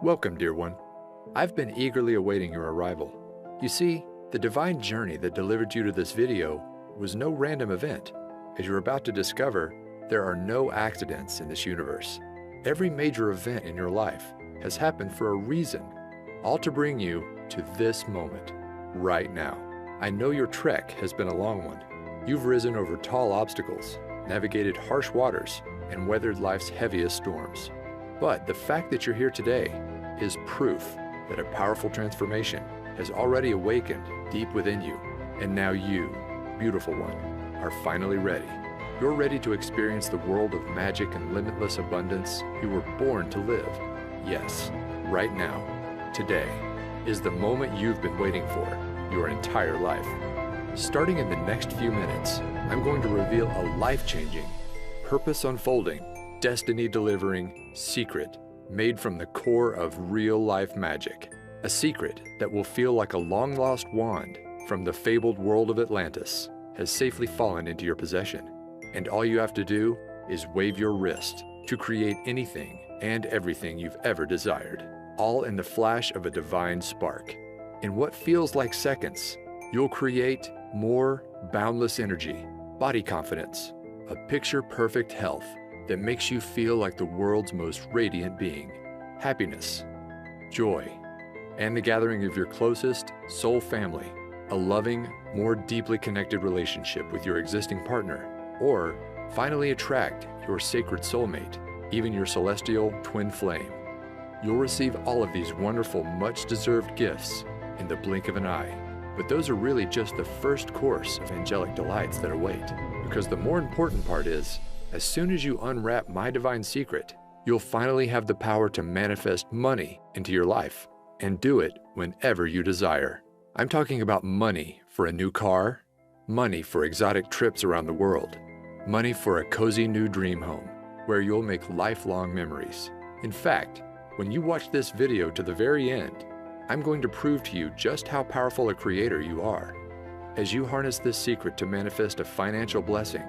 Welcome, dear one. I've been eagerly awaiting your arrival. You see, the divine journey that delivered you to this video was no random event. As you're about to discover, there are no accidents in this universe. Every major event in your life has happened for a reason, all to bring you to this moment, right now. I know your trek has been a long one. You've risen over tall obstacles, navigated harsh waters, and weathered life's heaviest storms. But the fact that you're here today is proof that a powerful transformation has already awakened deep within you. And now you, beautiful one, are finally ready. You're ready to experience the world of magic and limitless abundance you were born to live. Yes, right now, today, is the moment you've been waiting for your entire life. Starting in the next few minutes, I'm going to reveal a life-changing, purpose-unfolding, destiny-delivering secret made from the core of real-life magic. A secret that will feel like a long-lost wand from the fabled world of Atlantis has safely fallen into your possession. And all you have to do is wave your wrist to create anything and everything you've ever desired, all in the flash of a divine spark. In what feels like seconds, you'll create more boundless energy, body confidence, a picture-perfect health that makes you feel like the world's most radiant being, happiness, joy, and the gathering of your closest soul family, a loving, more deeply connected relationship with your existing partner, or finally attract your sacred soulmate, even your celestial twin flame. You'll receive all of these wonderful, much-deserved gifts in the blink of an eye. But those are really just the first course of angelic delights that await, because the more important part is, as soon as you unwrap my divine secret, you'll finally have the power to manifest money into your life, and do it whenever you desire. I'm talking about money for a new car, money for exotic trips around the world, money for a cozy new dream home, where you'll make lifelong memories. In fact, when you watch this video to the very end, I'm going to prove to you just how powerful a creator you are. As you harness this secret to manifest a financial blessing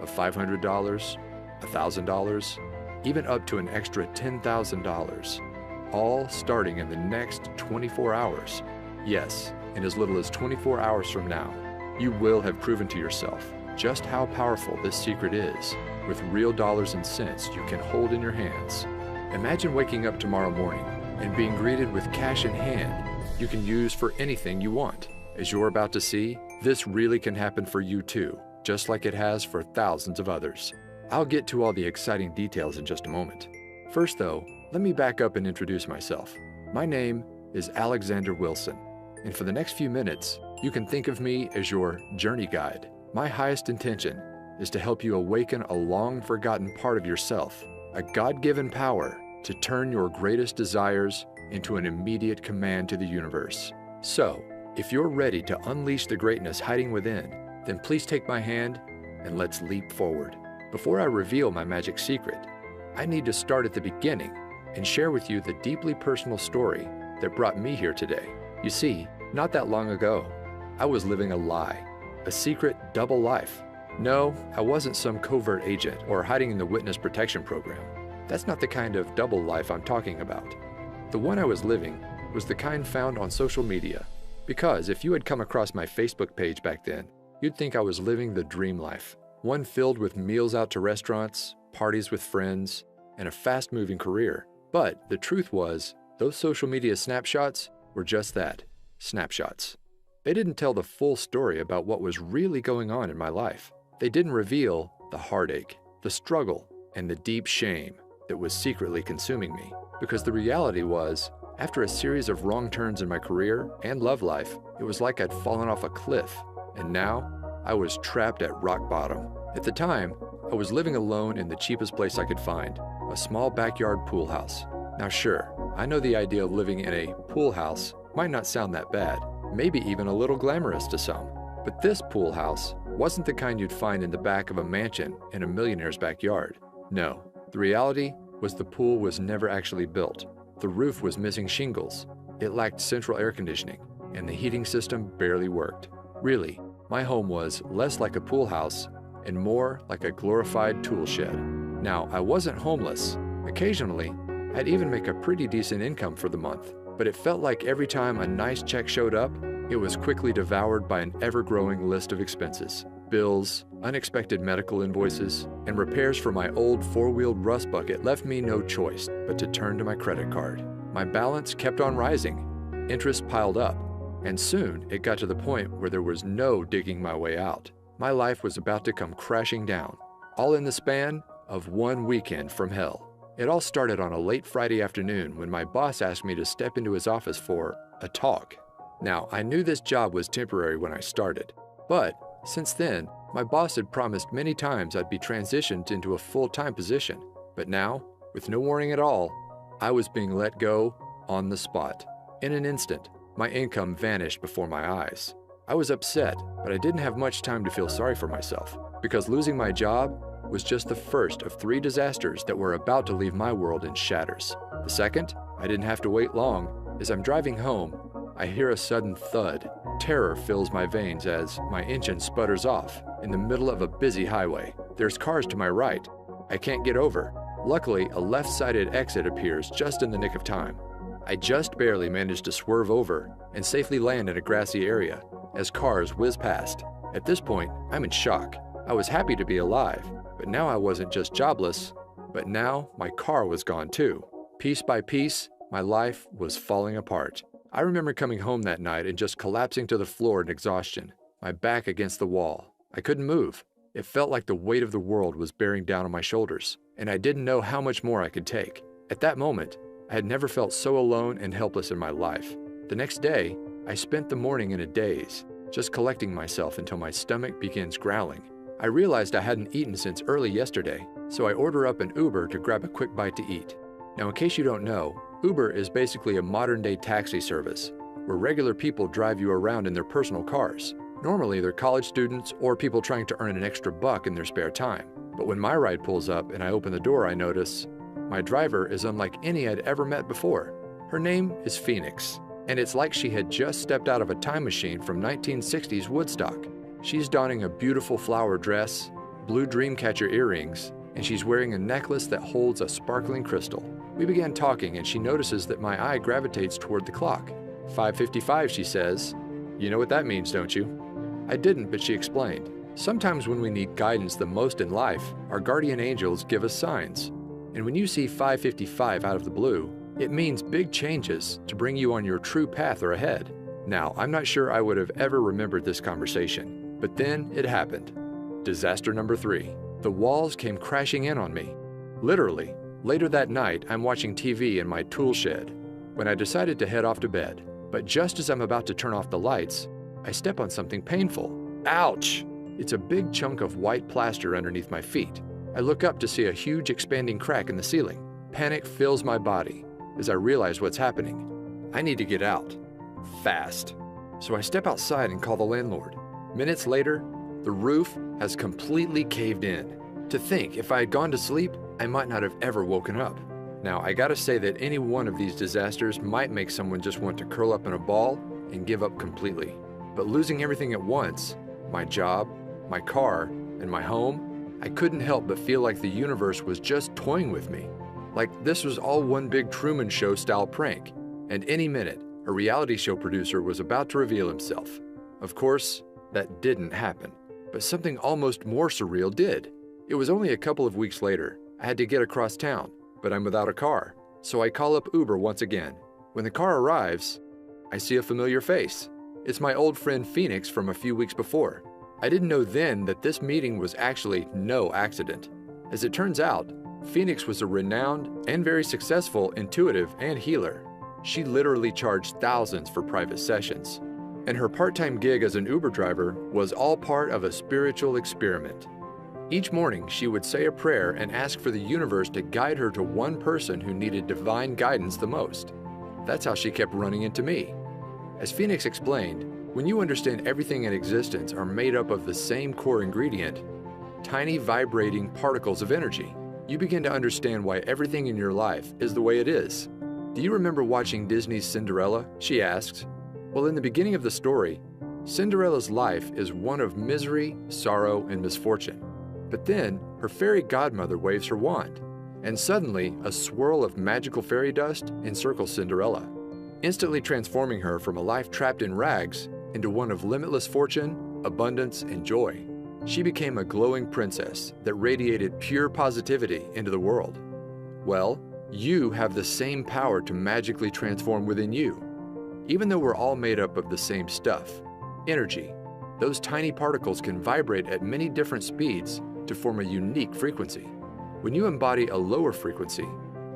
of $500, $1,000, even up to an extra $10,000, all starting in the next 24 hours. Yes, in as little as 24 hours from now, you will have proven to yourself just how powerful this secret is, with real dollars and cents you can hold in your hands. Imagine waking up tomorrow morning and being greeted with cash in hand you can use for anything you want. As you're about to see, this really can happen for you too, just like it has for thousands of others. I'll get to all the exciting details in just a moment. First though, let me back up and introduce myself. My name is Alexander Wilson, and for the next few minutes, you can think of me as your journey guide. My highest intention is to help you awaken a long-forgotten part of yourself, a God-given power to turn your greatest desires into an immediate command to the universe. So, if you're ready to unleash the greatness hiding within, then please take my hand and let's leap forward. Before I reveal my magic secret, I need to start at the beginning and share with you the deeply personal story that brought me here today. You see, not that long ago, I was living a lie, a secret double life. No, I wasn't some covert agent or hiding in the witness protection program. That's not the kind of double life I'm talking about. The one I was living was the kind found on social media, because if you had come across my Facebook page back then, you'd think I was living the dream life, one filled with meals out to restaurants, parties with friends, and a fast-moving career. But the truth was, those social media snapshots were just that, snapshots. They didn't tell the full story about what was really going on in my life. They didn't reveal the heartache, the struggle, and the deep shame that was secretly consuming me. Because the reality was, after a series of wrong turns in my career and love life, it was like I'd fallen off a cliff, and now I was trapped at rock bottom. At the time, I was living alone in the cheapest place I could find, a small backyard pool house. Now sure, I know the idea of living in a pool house might not sound that bad, maybe even a little glamorous to some. But this pool house wasn't the kind you'd find in the back of a mansion in a millionaire's backyard. No, the reality was the pool was never actually built. The roof was missing shingles, it lacked central air conditioning, and the heating system barely worked. Really, my home was less like a pool house and more like a glorified tool shed. Now, I wasn't homeless. Occasionally, I'd even make a pretty decent income for the month, but it felt like every time a nice check showed up, it was quickly devoured by an ever-growing list of expenses. Bills, unexpected medical invoices, and repairs for my old four-wheeled rust bucket left me no choice but to turn to my credit card. My balance kept on rising, interest piled up, and soon it got to the point where there was no digging my way out. My life was about to come crashing down, all in the span of one weekend from hell. It all started on a late Friday afternoon when my boss asked me to step into his office for a talk. Now, I knew this job was temporary when I started, but since then, my boss had promised many times I'd be transitioned into a full-time position. But now, with no warning at all, I was being let go on the spot. In an instant, my income vanished before my eyes. I was upset, but I didn't have much time to feel sorry for myself, because losing my job was just the first of 3 disasters that were about to leave my world in shatters. The second, I didn't have to wait long. As I'm driving home, I hear a sudden thud. Terror fills my veins as my engine sputters off in the middle of a busy highway. There's cars to my right. I can't get over. Luckily, a left-sided exit appears just in the nick of time. I just barely managed to swerve over and safely land in a grassy area as cars whiz past. At this point, I'm in shock. I was happy to be alive, but now I wasn't just jobless, but now my car was gone too. Piece by piece, my life was falling apart. I remember coming home that night and just collapsing to the floor in exhaustion, my back against the wall. I couldn't move. It felt like the weight of the world was bearing down on my shoulders, and I didn't know how much more I could take. At that moment, I had never felt so alone and helpless in my life. The next day, I spent the morning in a daze, just collecting myself until my stomach begins growling. I realized I hadn't eaten since early yesterday, so I order up an Uber to grab a quick bite to eat. Now, in case you don't know, Uber is basically a modern-day taxi service, where regular people drive you around in their personal cars. Normally, they're college students or people trying to earn an extra buck in their spare time. But when my ride pulls up and I open the door, I notice my driver is unlike any I'd ever met before. Her name is Phoenix, and it's like she had just stepped out of a time machine from 1960s Woodstock. She's donning a beautiful flower dress, blue dreamcatcher earrings, and she's wearing a necklace that holds a sparkling crystal. We began talking, and she notices that my eye gravitates toward the clock. 5:55, she says. You know what that means, don't you? I didn't, but she explained. Sometimes when we need guidance the most in life, our guardian angels give us signs. And when you see 5:55 out of the blue, it means big changes to bring you on your true path or ahead. Now, I'm not sure I would have ever remembered this conversation, but then it happened. Disaster number 3. The walls came crashing in on me. Literally. Later that night, I'm watching TV in my tool shed when I decided to head off to bed. But just as I'm about to turn off the lights, I step on something painful. Ouch! It's a big chunk of white plaster underneath my feet. I look up to see a huge expanding crack in the ceiling. Panic fills my body as I realize what's happening. I need to get out. Fast. So I step outside and call the landlord. Minutes later, the roof has completely caved in. To think, if I had gone to sleep, I might not have ever woken up. Now, I gotta say that any one of these disasters might make someone just want to curl up in a ball and give up completely. But losing everything at once, my job, my car, and my home, I couldn't help but feel like the universe was just toying with me. Like this was all one big Truman Show style prank, and any minute, a reality show producer was about to reveal himself. Of course, that didn't happen, but something almost more surreal did. It was only a couple of weeks later. I had to get across town, but I'm without a car, so I call up Uber once again. When the car arrives, I see a familiar face. It's my old friend Phoenix from a few weeks before. I didn't know then that this meeting was actually no accident. As it turns out, Phoenix was a renowned and very successful intuitive and healer. She literally charged thousands for private sessions. And her part-time gig as an Uber driver was all part of a spiritual experiment. Each morning, she would say a prayer and ask for the universe to guide her to one person who needed divine guidance the most. That's how she kept running into me. As Phoenix explained, when you understand everything in existence are made up of the same core ingredient, tiny vibrating particles of energy, you begin to understand why everything in your life is the way it is. Do you remember watching Disney's Cinderella? She asked. Well, in the beginning of the story, Cinderella's life is one of misery, sorrow, and misfortune. But then, her fairy godmother waves her wand, and suddenly a swirl of magical fairy dust encircles Cinderella, instantly transforming her from a life trapped in rags into one of limitless fortune, abundance, and joy. She became a glowing princess that radiated pure positivity into the world. Well, you have the same power to magically transform within you. Even though we're all made up of the same stuff, energy, those tiny particles can vibrate at many different speeds to form a unique frequency. When you embody a lower frequency,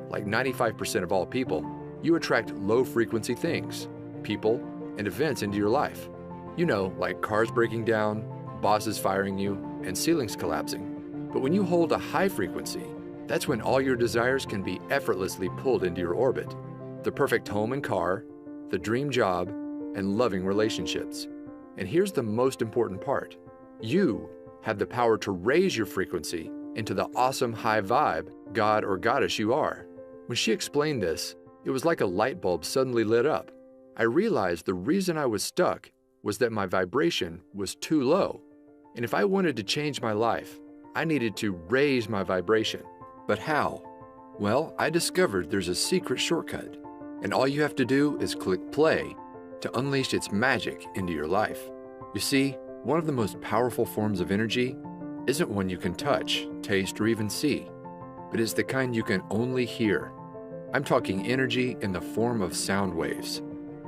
like 95% of all people, you attract low-frequency things, people, and events into your life. You know, like cars breaking down, bosses firing you, and ceilings collapsing. But when you hold a high frequency, that's when all your desires can be effortlessly pulled into your orbit. The perfect home and car, the dream job, and loving relationships. And here's the most important part. You have the power to raise your frequency into the awesome high vibe god or goddess you are. When she explained this, it was like a light bulb suddenly lit up. I realized the reason I was stuck was that my vibration was too low. And if I wanted to change my life, I needed to raise my vibration. But how? Well, I discovered there's a secret shortcut, and all you have to do is click play to unleash its magic into your life. You see, one of the most powerful forms of energy isn't one you can touch, taste, or even see, but is the kind you can only hear. I'm talking energy in the form of sound waves.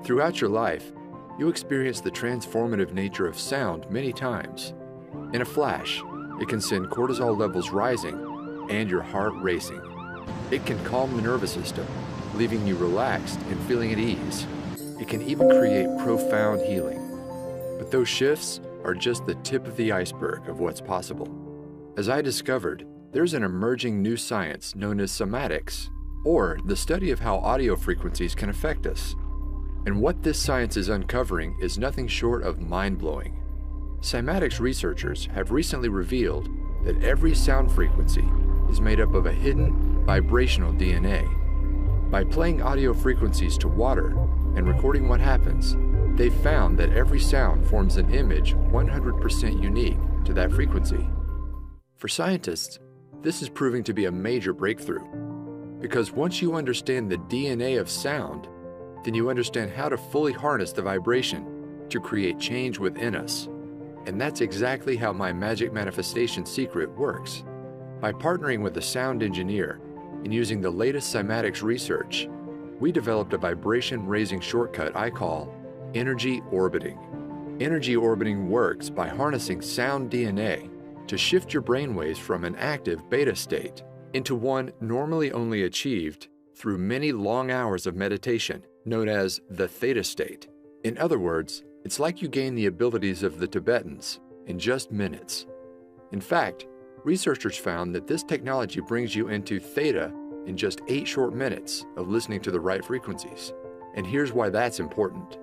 Throughout your life, you experience the transformative nature of sound many times. In a flash, it can send cortisol levels rising and your heart racing. It can calm the nervous system, leaving you relaxed and feeling at ease. It can even create profound healing. But those shifts are just the tip of the iceberg of what's possible. As I discovered, there's an emerging new science known as somatics, or the study of how audio frequencies can affect us. And what this science is uncovering is nothing short of mind-blowing. Cymatics researchers have recently revealed that every sound frequency is made up of a hidden vibrational DNA. By playing audio frequencies to water and recording what happens, they found that every sound forms an image 100% unique to that frequency. For scientists, this is proving to be a major breakthrough, because once you understand the DNA of sound, then you understand how to fully harness the vibration to create change within us. And that's exactly how my magic manifestation secret works. By partnering with a sound engineer and using the latest cymatics research, we developed a vibration-raising shortcut I call energy orbiting. Energy orbiting works by harnessing sound DNA to shift your brainwaves from an active beta state into one normally only achieved through many long hours of meditation, known as the theta state. In other words, it's like you gain the abilities of the Tibetans in just minutes. In fact, researchers found that this technology brings you into theta in just 8 short minutes of listening to the right frequencies. And here's why that's important.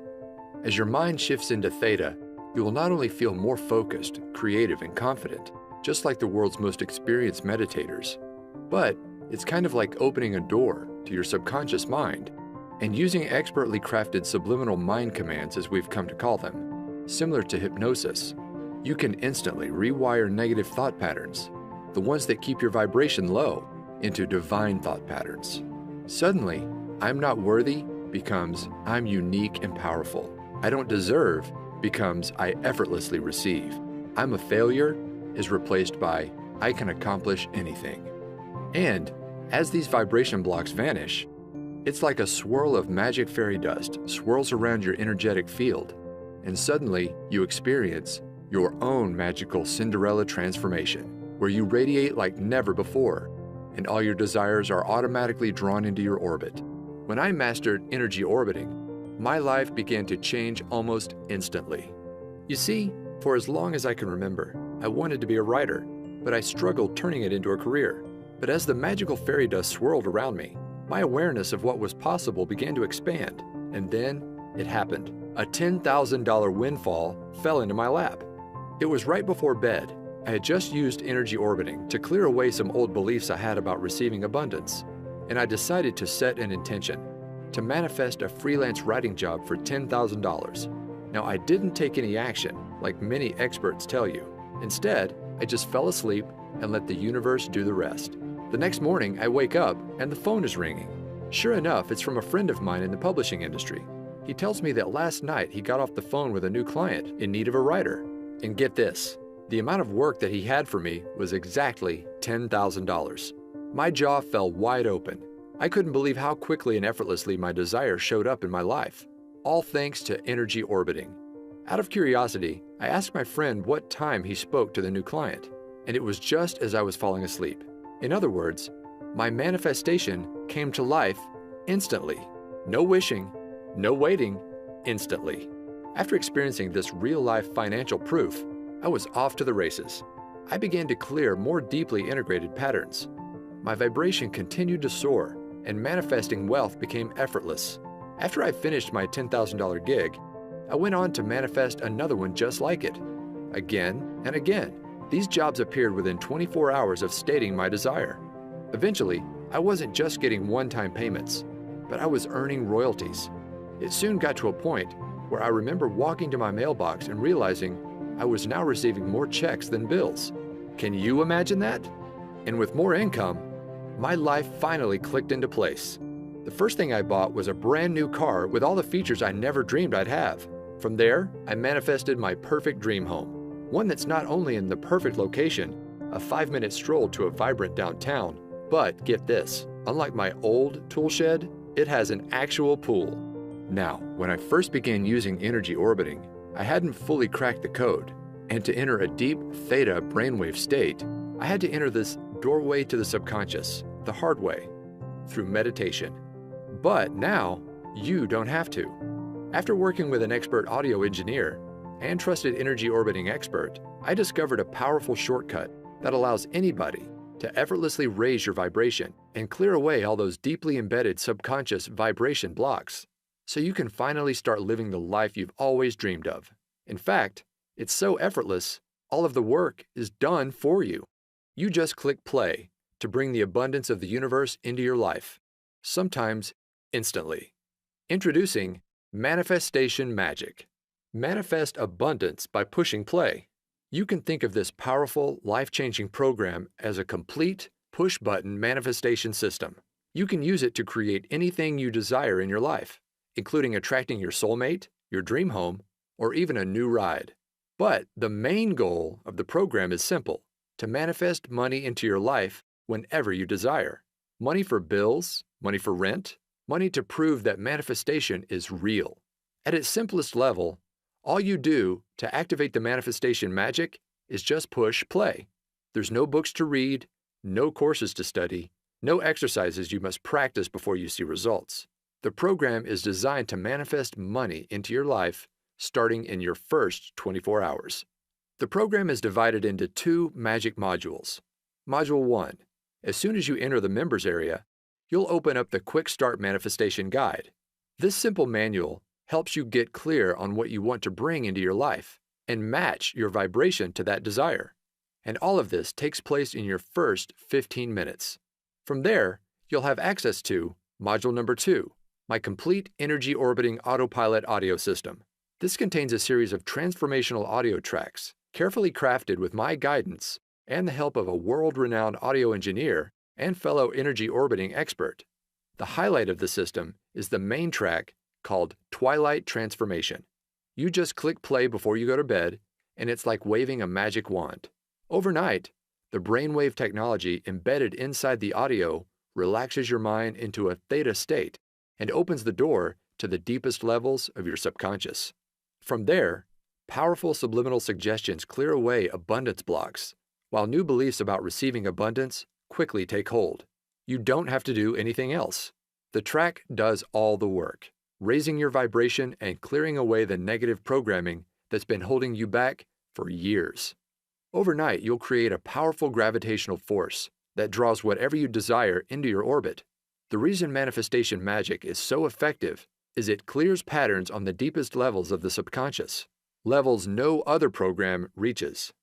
As your mind shifts into theta, you will not only feel more focused, creative, and confident, just like the world's most experienced meditators, but it's kind of like opening a door to your subconscious mind and using expertly crafted subliminal mind commands, as we've come to call them. Similar to hypnosis, you can instantly rewire negative thought patterns, the ones that keep your vibration low, into divine thought patterns. Suddenly, I'm not worthy becomes I'm unique and powerful. I don't deserve becomes I effortlessly receive. I'm a failure is replaced by I can accomplish anything. And as these vibration blocks vanish, it's like a swirl of magic fairy dust swirls around your energetic field, and suddenly you experience your own magical Cinderella transformation, where you radiate like never before, and all your desires are automatically drawn into your orbit. When I mastered energy orbiting, my life began to change almost instantly. You see, for as long as I can remember, I wanted to be a writer, but I struggled turning it into a career. But as the magical fairy dust swirled around me, my awareness of what was possible began to expand, and then it happened. A $10,000 windfall fell into my lap. It was right before bed. I had just used energy orbiting to clear away some old beliefs I had about receiving abundance, and I decided to set an intention to manifest a freelance writing job for $10,000. Now, I didn't take any action like many experts tell you. Instead, I just fell asleep and let the universe do the rest. The next morning, I wake up and the phone is ringing. Sure enough, it's from a friend of mine in the publishing industry. He tells me that last night he got off the phone with a new client in need of a writer. And get this, the amount of work that he had for me was exactly $10,000. My jaw fell wide open. I couldn't believe how quickly and effortlessly my desire showed up in my life, all thanks to energy orbiting. Out of curiosity, I asked my friend what time he spoke to the new client, and it was just as I was falling asleep. In other words, my manifestation came to life instantly. No wishing, no waiting, instantly. After experiencing this real-life financial proof, I was off to the races. I began to clear more deeply integrated patterns. My vibration continued to soar, and manifesting wealth became effortless. After I finished my $10,000 gig, I went on to manifest another one just like it. Again and again, these jobs appeared within 24 hours of stating my desire. Eventually, I wasn't just getting one-time payments, but I was earning royalties. It soon got to a point where I remember walking to my mailbox and realizing I was now receiving more checks than bills. Can you imagine that? And with more income, my life finally clicked into place. The first thing I bought was a brand new car with all the features I never dreamed I'd have. From there, I manifested my perfect dream home, one that's not only in the perfect location, a 5-minute stroll to a vibrant downtown, but get this, unlike my old tool shed, it has an actual pool. Now, when I first began using energy orbiting, I hadn't fully cracked the code, and to enter a deep theta brainwave state, I had to enter this doorway to the subconscious, the hard way, through meditation. But now, you don't have to. After working with an expert audio engineer and trusted energy orbiting expert, I discovered a powerful shortcut that allows anybody to effortlessly raise your vibration and clear away all those deeply embedded subconscious vibration blocks, so you can finally start living the life you've always dreamed of. In fact, it's so effortless, all of the work is done for you. You just click play to bring the abundance of the universe into your life, sometimes instantly. Introducing Manifestation Magic. Manifest abundance by pushing play. You can think of this powerful, life-changing program as a complete, push-button manifestation system. You can use it to create anything you desire in your life, including attracting your soulmate, your dream home, or even a new ride. But the main goal of the program is simple: to manifest money into your life whenever you desire. Money for bills, money for rent, money to prove that manifestation is real. At its simplest level, all you do to activate the manifestation magic is just push play. There's no books to read, no courses to study, no exercises you must practice before you see results. The program is designed to manifest money into your life starting in your first 24 hours. The program is divided into 2 magic modules. Module 1. As soon as you enter the members area, you'll open up the Quick Start Manifestation Guide. This simple manual helps you get clear on what you want to bring into your life and match your vibration to that desire. And all of this takes place in your first 15 minutes. From there, you'll have access to Module number 2, my complete energy orbiting autopilot audio system. This contains a series of transformational audio tracks, carefully crafted with my guidance and the help of a world-renowned audio engineer and fellow energy orbiting expert. The highlight of the system is the main track called Twilight Transformation. You just click play before you go to bed, and it's like waving a magic wand. Overnight, the brainwave technology embedded inside the audio relaxes your mind into a theta state and opens the door to the deepest levels of your subconscious. From there, powerful subliminal suggestions clear away abundance blocks, while new beliefs about receiving abundance quickly take hold. You don't have to do anything else. The track does all the work, raising your vibration and clearing away the negative programming that's been holding you back for years. Overnight, you'll create a powerful gravitational force that draws whatever you desire into your orbit. The reason manifestation magic is so effective is it clears patterns on the deepest levels of the subconscious, levels no other program reaches.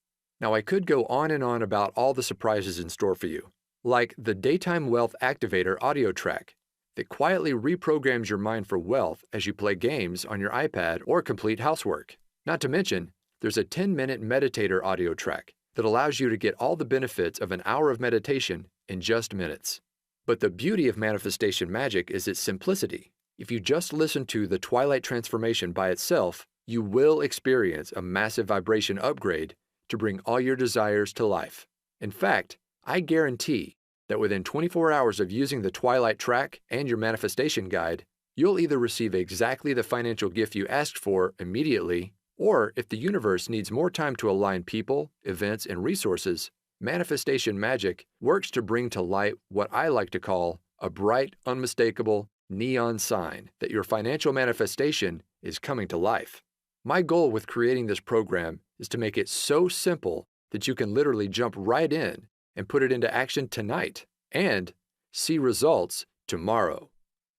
Now, I could go on and on about all the surprises in store for you, like the Daytime Wealth Activator audio track that quietly reprograms your mind for wealth as you play games on your iPad or complete housework. Not to mention, there's a 10-minute meditator audio track that allows you to get all the benefits of an hour of meditation in just minutes. But the beauty of manifestation magic is its simplicity. If you just listen to the Twilight Transformation by itself, you will experience a massive vibration upgrade to bring all your desires to life. In fact, I guarantee that within 24 hours of using the Twilight track and your manifestation guide, you'll either receive exactly the financial gift you asked for immediately, or if the universe needs more time to align people, events, and resources, manifestation magic works to bring to light what I like to call a bright, unmistakable neon sign that your financial manifestation is coming to life. My goal with creating this program is to make it so simple that you can literally jump right in and put it into action tonight and see results tomorrow.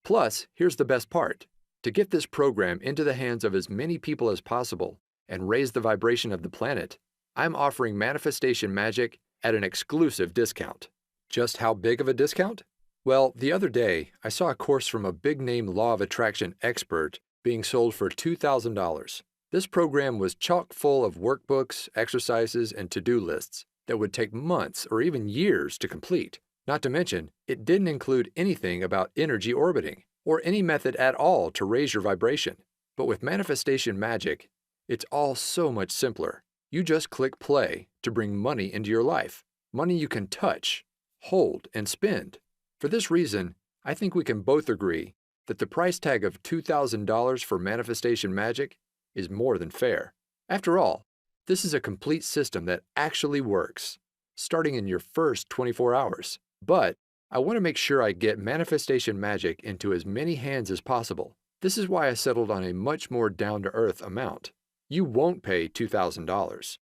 Plus, here's the best part. To get this program into the hands of as many people as possible and raise the vibration of the planet, I'm offering manifestation magic at an exclusive discount. Just how big of a discount? Well, the other day, I saw a course from a big-name law of attraction expert being sold for $2,000. This program was chock full of workbooks, exercises, and to-do lists that would take months or even years to complete. Not to mention, it didn't include anything about energy orbiting or any method at all to raise your vibration. But with manifestation magic, it's all so much simpler. You just click play to bring money into your life, money you can touch, hold, and spend. For this reason, I think we can both agree that the price tag of $2,000 for manifestation magic is more than fair. After all, this is a complete system that actually works, starting in your first 24 hours. But I want to make sure I get manifestation magic into as many hands as possible. This is why I settled on a much more down-to-earth amount. You won't pay $2,000,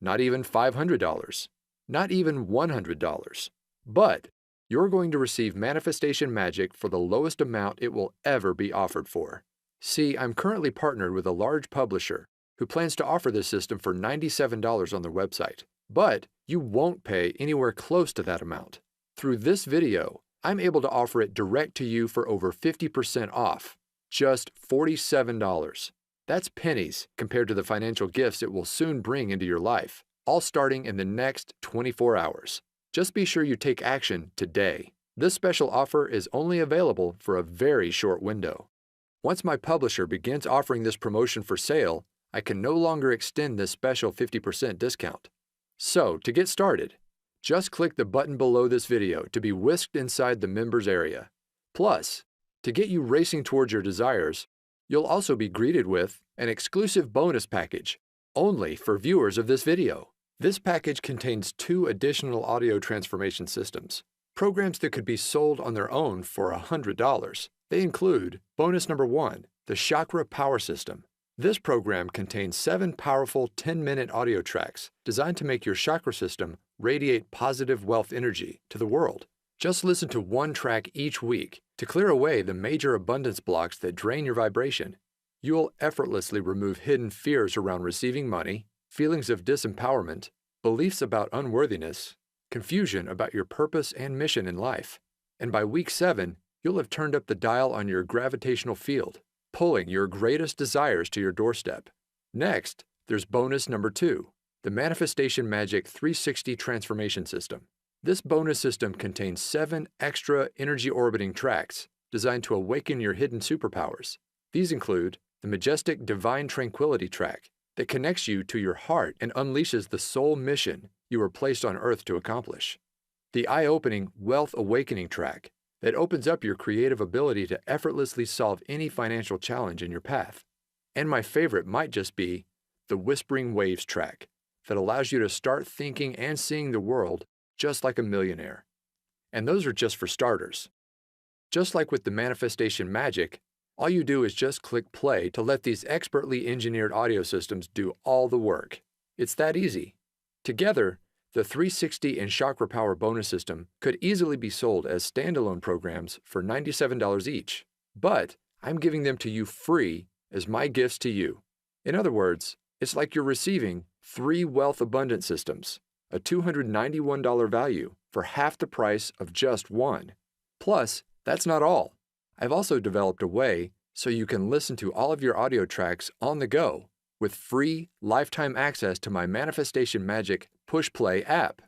not even $500, not even $100. But you're going to receive manifestation magic for the lowest amount it will ever be offered for. See, I'm currently partnered with a large publisher who plans to offer this system for $97 on their website. But you won't pay anywhere close to that amount. Through this video, I'm able to offer it direct to you for over 50% off, just $47. That's pennies compared to the financial gifts it will soon bring into your life, all starting in the next 24 hours. Just be sure you take action today. This special offer is only available for a very short window. Once my publisher begins offering this promotion for sale, I can no longer extend this special 50% discount. So, to get started, just click the button below this video to be whisked inside the members area. Plus, to get you racing towards your desires, you'll also be greeted with an exclusive bonus package only for viewers of this video. This package contains 2 additional audio transformation systems, programs that could be sold on their own for $100. They include bonus number 1, the Chakra Power System. This program contains 7 powerful 10-minute audio tracks designed to make your chakra system radiate positive wealth energy to the world. Just listen to 1 track each week to clear away the major abundance blocks that drain your vibration. You'll effortlessly remove hidden fears around receiving money, feelings of disempowerment, beliefs about unworthiness, confusion about your purpose and mission in life. And by week 7, you'll have turned up the dial on your gravitational field, pulling your greatest desires to your doorstep. Next, there's bonus number 2, the Manifestation Magic 360 Transformation System. This bonus system contains 7 extra energy orbiting tracks designed to awaken your hidden superpowers. These include the majestic Divine Tranquility track that connects you to your heart and unleashes the soul mission you were placed on Earth to accomplish. The eye-opening Wealth Awakening track that opens up your creative ability to effortlessly solve any financial challenge in your path. And my favorite might just be the Whispering Waves track that allows you to start thinking and seeing the world just like a millionaire. And those are just for starters. Just like with the manifestation magic, all you do is just click play to let these expertly engineered audio systems do all the work. It's that easy. Together, the 360 and Chakra Power bonus system could easily be sold as standalone programs for $97 each, but I'm giving them to you free as my gifts to you. In other words, it's like you're receiving 3 wealth abundance systems, a $291 value for half the price of just 1. Plus, that's not all. I've also developed a way so you can listen to all of your audio tracks on the go with free lifetime access to my Manifestation Magic Push Play app.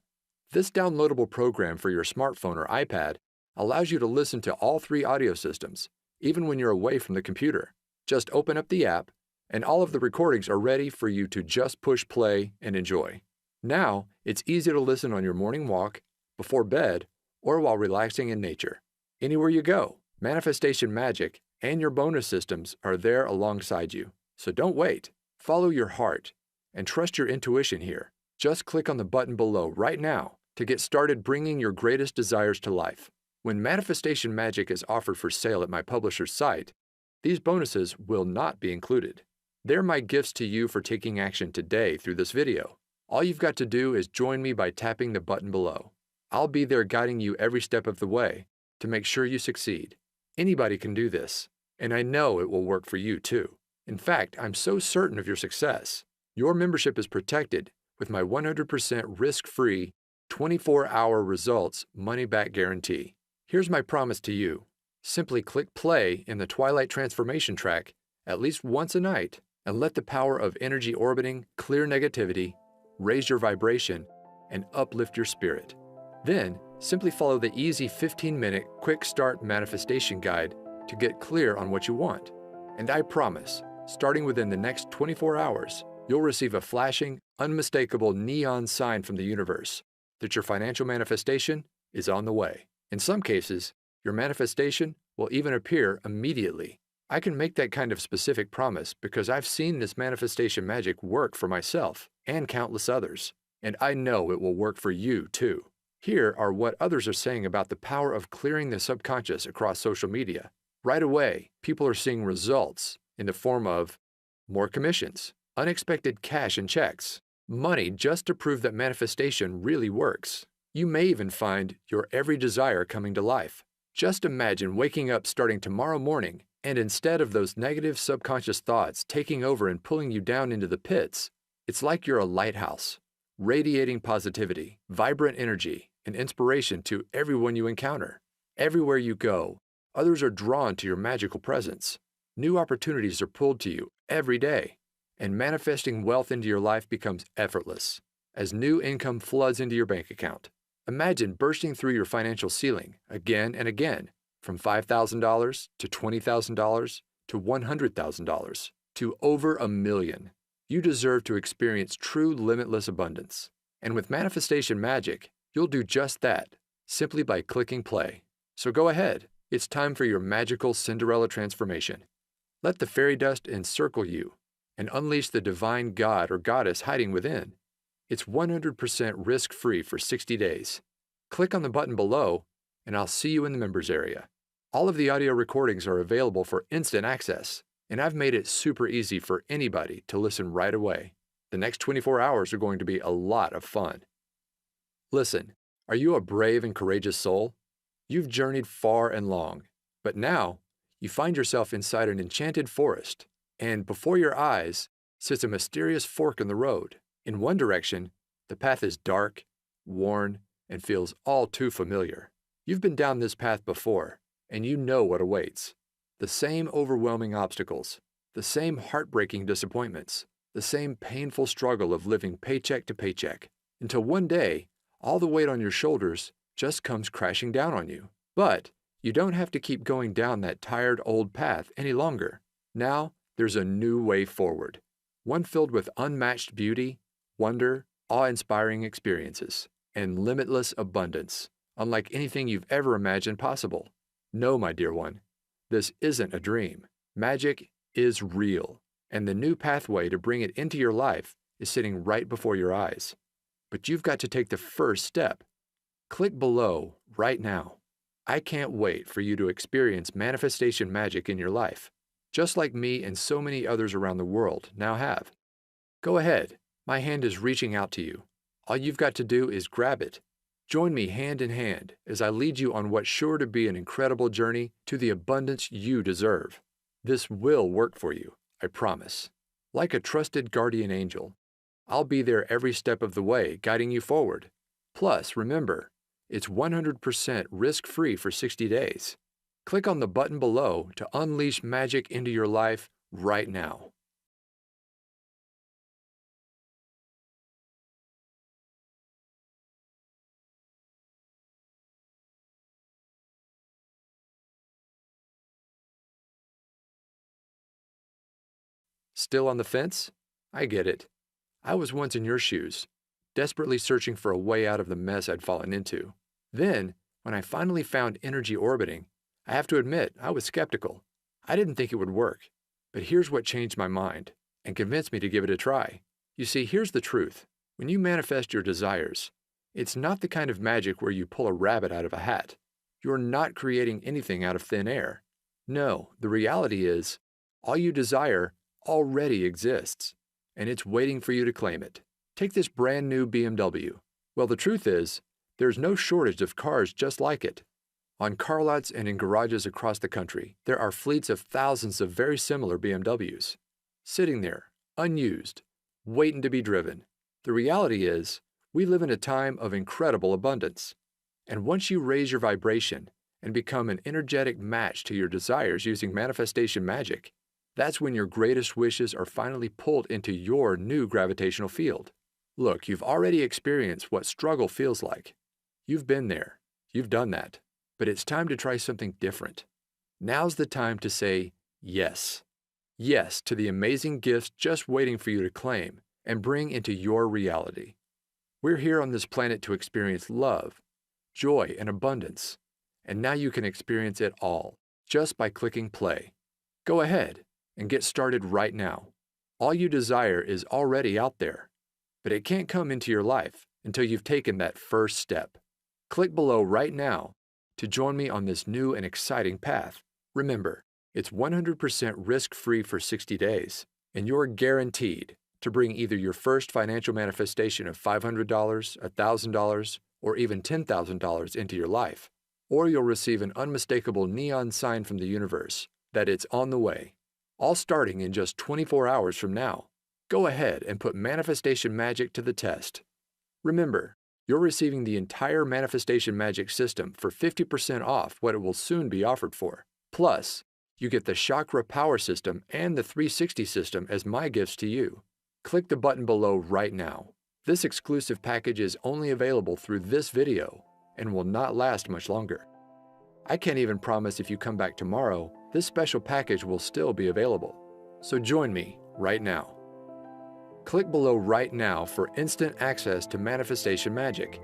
This downloadable program for your smartphone or iPad allows you to listen to all three audio systems, even when you're away from the computer. Just open up the app, and all of the recordings are ready for you to just push play and enjoy. Now, it's easy to listen on your morning walk, before bed, or while relaxing in nature. Anywhere you go, Manifestation Magic and your bonus systems are there alongside you. So don't wait. Follow your heart and trust your intuition here. Just click on the button below right now to get started bringing your greatest desires to life. When Manifestation Magic is offered for sale at my publisher's site, these bonuses will not be included. They're my gifts to you for taking action today through this video. All you've got to do is join me by tapping the button below. I'll be there guiding you every step of the way to make sure you succeed. Anybody can do this, and I know it will work for you too. In fact, I'm so certain of your success. Your membership is protected with my 100% risk-free, 24-hour results money-back guarantee. Here's my promise to you. Simply click play in the Twilight Transformation track at least once a night and let the power of energy orbiting clear negativity, raise your vibration, and uplift your spirit. Then, simply follow the easy 15-minute quick start manifestation guide to get clear on what you want. And I promise, starting within the next 24 hours, you'll receive a flashing, unmistakable neon sign from the universe that your financial manifestation is on the way. In some cases, your manifestation will even appear immediately. I can make that kind of specific promise because I've seen this manifestation magic work for myself and countless others, and I know it will work for you too. Here are what others are saying about the power of clearing the subconscious across social media. Right away, people are seeing results in the form of more commissions, unexpected cash and checks, money just to prove that manifestation really works. You may even find your every desire coming to life. Just imagine waking up starting tomorrow morning, and instead of those negative subconscious thoughts taking over and pulling you down into the pits, it's like you're a lighthouse, radiating positivity, vibrant energy, and inspiration to everyone you encounter. Everywhere you go, others are drawn to your magical presence. New opportunities are pulled to you every day, and manifesting wealth into your life becomes effortless as new income floods into your bank account. Imagine bursting through your financial ceiling again and again, from $5,000 to $20,000 to $100,000 to over $1 million. You deserve to experience true limitless abundance. And with Manifestation Magic, you'll do just that, simply by clicking play. So go ahead, it's time for your magical Cinderella transformation. Let the fairy dust encircle you and unleash the divine god or goddess hiding within. It's 100% risk-free for 60 days. Click on the button below, and I'll see you in the members area. All of the audio recordings are available for instant access, and I've made it super easy for anybody to listen right away. The next 24 hours are going to be a lot of fun. Listen, are you a brave and courageous soul? You've journeyed far and long, but now you find yourself inside an enchanted forest, and before your eyes sits a mysterious fork in the road. In one direction, the path is dark, worn, and feels all too familiar. You've been down this path before, and you know what awaits. The same overwhelming obstacles, the same heartbreaking disappointments, the same painful struggle of living paycheck to paycheck, until one day, all the weight on your shoulders just comes crashing down on you. But you don't have to keep going down that tired old path any longer. Now, there's a new way forward, one filled with unmatched beauty, wonder, awe-inspiring experiences, and limitless abundance, unlike anything you've ever imagined possible. No, my dear one, this isn't a dream. Magic is real, and the new pathway to bring it into your life is sitting right before your eyes. But you've got to take the first step. Click below right now. I can't wait for you to experience manifestation magic in your life, just like me and so many others around the world now have. Go ahead. My hand is reaching out to you. All you've got to do is grab it. Join me hand in hand as I lead you on what's sure to be an incredible journey to the abundance you deserve. This will work for you, I promise. Like a trusted guardian angel, I'll be there every step of the way, guiding you forward. Plus, remember, it's 100% risk-free for 60 days. Click on the button below to unleash magic into your life right now. Still on the fence? I get it. I was once in your shoes, desperately searching for a way out of the mess I'd fallen into. Then, when I finally found energy orbiting, I have to admit I was skeptical. I didn't think it would work. But here's what changed my mind and convinced me to give it a try. You see, here's the truth. When you manifest your desires, it's not the kind of magic where you pull a rabbit out of a hat. You're not creating anything out of thin air. No, the reality is, all you desire already exists, and it's waiting for you to claim it. Take this brand new BMW. Well, the truth is, there's no shortage of cars just like it. On car lots and in garages across the country, there are fleets of thousands of very similar BMWs, sitting there, unused, waiting to be driven. The reality is, we live in a time of incredible abundance. And once you raise your vibration and become an energetic match to your desires using manifestation magic, that's when your greatest wishes are finally pulled into your new gravitational field. Look, you've already experienced what struggle feels like. You've been there. You've done that. But it's time to try something different. Now's the time to say yes. Yes to the amazing gifts just waiting for you to claim and bring into your reality. We're here on this planet to experience love, joy, and abundance. And now you can experience it all just by clicking play. Go ahead and get started right now. All you desire is already out there, but it can't come into your life until you've taken that first step. Click below right now to join me on this new and exciting path. Remember, it's 100% risk-free for 60 days, and you're guaranteed to bring either your first financial manifestation of $500, $1,000, or even $10,000 into your life, or you'll receive an unmistakable neon sign from the universe that it's on the way, all starting in just 24 hours from now. Go ahead and put manifestation magic to the test. Remember, you're receiving the entire manifestation magic system for 50% off what it will soon be offered for. Plus, you get the chakra power system and the 360 system as my gifts to you. Click the button below right now. This exclusive package is only available through this video and will not last much longer. I can't even promise if you come back tomorrow, this special package will still be available. So join me right now. Click below right now for instant access to manifestation magic.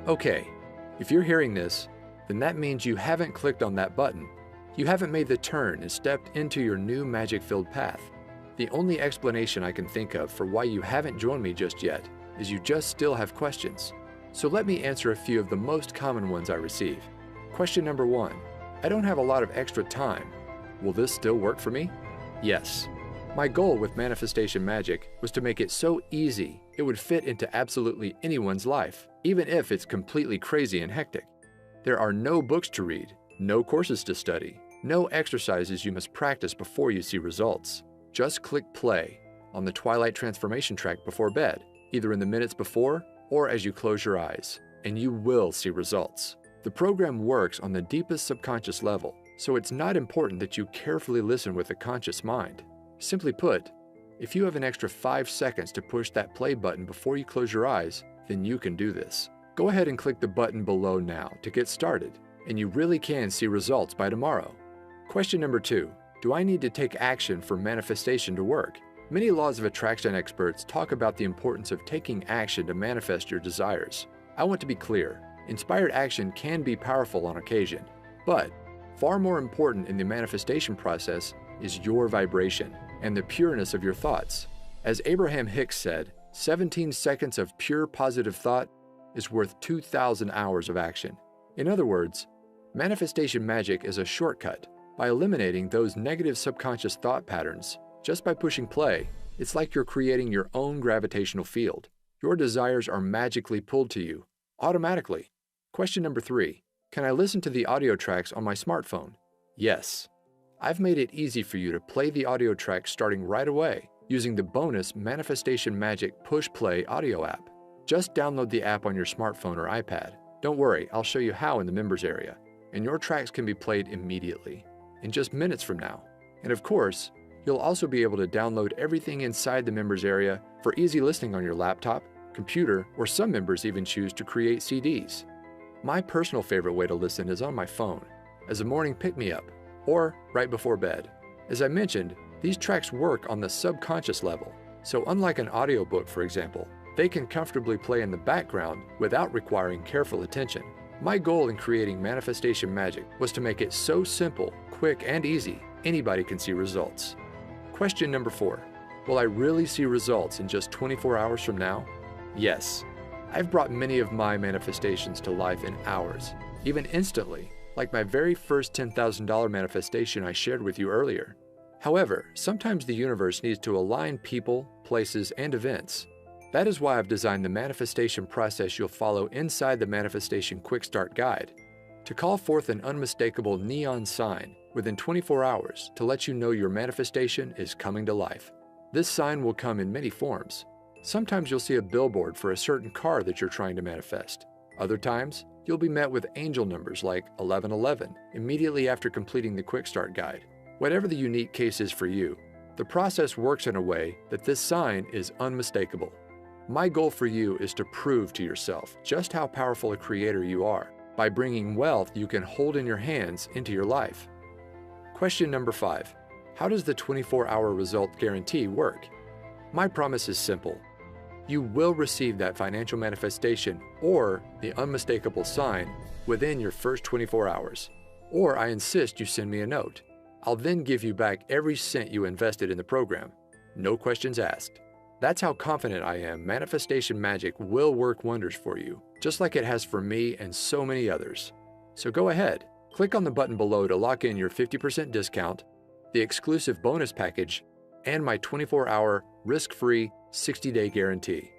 Okay, if you're hearing this, then that means you haven't clicked on that button. You haven't made the turn and stepped into your new magic-filled path. The only explanation I can think of for why you haven't joined me just yet is you just still have questions. So let me answer a few of the most common ones I receive. Question number 1. I don't have a lot of extra time. Will this still work for me? Yes. My goal with manifestation magic was to make it so easy it would fit into absolutely anyone's life, even if it's completely crazy and hectic. There are no books to read, no courses to study, no exercises you must practice before you see results. Just click play on the Twilight Transformation track before bed, either in the minutes before or as you close your eyes, and you will see results. The program works on the deepest subconscious level, so it's not important that you carefully listen with a conscious mind. Simply put, if you have an extra 5 seconds to push that play button before you close your eyes, then you can do this. Go ahead and click the button below now to get started, and you really can see results by tomorrow. Question number 2. Do I need to take action for manifestation to work? Many laws of attraction experts talk about the importance of taking action to manifest your desires. I want to be clear, inspired action can be powerful on occasion, but far more important in the manifestation process is your vibration and the pureness of your thoughts. As Abraham Hicks said, 17 seconds of pure positive thought is worth 2,000 hours of action. In other words, manifestation magic is a shortcut. By eliminating those negative subconscious thought patterns, just by pushing play, it's like you're creating your own gravitational field. Your desires are magically pulled to you, automatically. Question number 3. Can I listen to the audio tracks on my smartphone? Yes. I've made it easy for you to play the audio tracks starting right away using the bonus Manifestation Magic Push Play audio app. Just download the app on your smartphone or iPad. Don't worry, I'll show you how in the members area, and your tracks can be played immediately. in just minutes from now. And of course, you'll also be able to download everything inside the members area for easy listening on your laptop, computer, or some members even choose to create CDs. My personal favorite way to listen is on my phone, as a morning pick-me-up, or right before bed. As I mentioned, these tracks work on the subconscious level, so unlike an audiobook, for example, they can comfortably play in the background without requiring careful attention. My goal in creating Manifestation Magic was to make it so simple, quick, and easy, anybody can see results. Question number 4. Will I really see results in just 24 hours from now? Yes. I've brought many of my manifestations to life in hours, even instantly, like my very first $10,000 manifestation I shared with you earlier. However, sometimes the universe needs to align people, places, and events. That is why I've designed the manifestation process you'll follow inside the Manifestation Quick Start Guide, to call forth an unmistakable neon sign within 24 hours to let you know your manifestation is coming to life. This sign will come in many forms. Sometimes you'll see a billboard for a certain car that you're trying to manifest. Other times, you'll be met with angel numbers like 1111 immediately after completing the Quick Start Guide. Whatever the unique case is for you, the process works in a way that this sign is unmistakable. My goal for you is to prove to yourself just how powerful a creator you are by bringing wealth you can hold in your hands into your life. Question number 5. How does the 24-hour result guarantee work? My promise is simple. You will receive that financial manifestation or the unmistakable sign within your first 24 hours. Or I insist you send me a note. I'll then give you back every cent you invested in the program. No questions asked. That's how confident I am Manifestation Magic will work wonders for you, just like it has for me and so many others. So go ahead, click on the button below to lock in your 50% discount, the exclusive bonus package, and my 24-hour risk-free 60-day guarantee.